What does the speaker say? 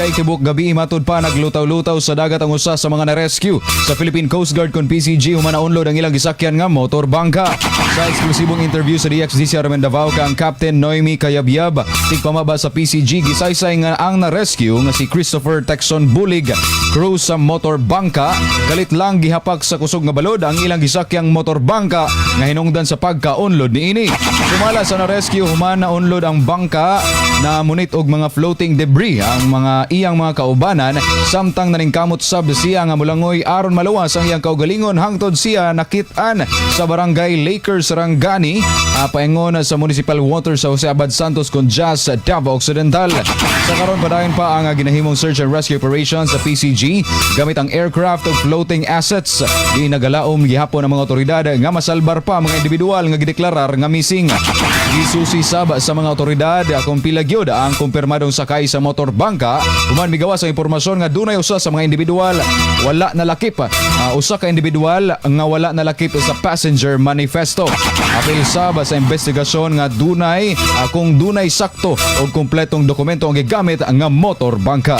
Kay Tibuok gabii matud pa naglutaw-lutaw sa dagat ang usa sa mga na-rescue sa Philippine Coast Guard kon PCG human naunlod ang ilang gisakyan nga motor bangka. Sa eksklusibong interview sa DXDC Aramen Davao kang Captain Noemi Kayabyab tigpamaba sa PCG Gisaysay nga ang na-rescue nga si Christopher Texon Bulig crew sa motor bangka galit lang gihapak sa kusog nga balod ang ilang gisakyang motor bangka nga hinungdan sa pagkaunlod niini. Sumala sa na-rescue human naunlod ang bangka na munit og mga floating debris ang iyang mga kaubanan samtang naningkamot sab siya nga molangoy aron maluwas ang iyang kaugalingon hangtod siya nakit-an sa barangay Lakers Sarangani paingon sa municipal water sa Jose Abad Santos kon sa Davao Occidental. Sa karon padayon pa ang ginahimong search and rescue operations sa PCG gamit ang aircraft ug floating assets. Di nagalaom gihapon ang mga otoridad nga masalbar pa mga individual nga gideklarar nga missing. Gisusi sab sa mga otoridad kung pila gyud ang kumpirmadong sakay sa motor bangka human migawas ang impormasyon nga dunay usa sa mga individual wala nalakip. Usa ka individual nga wala nalakip sa passenger manifesto. Apil sab sa investigasyon nga dunay kung dunay sakto o kumpletong dokumento ang gigamit nga motor bangka.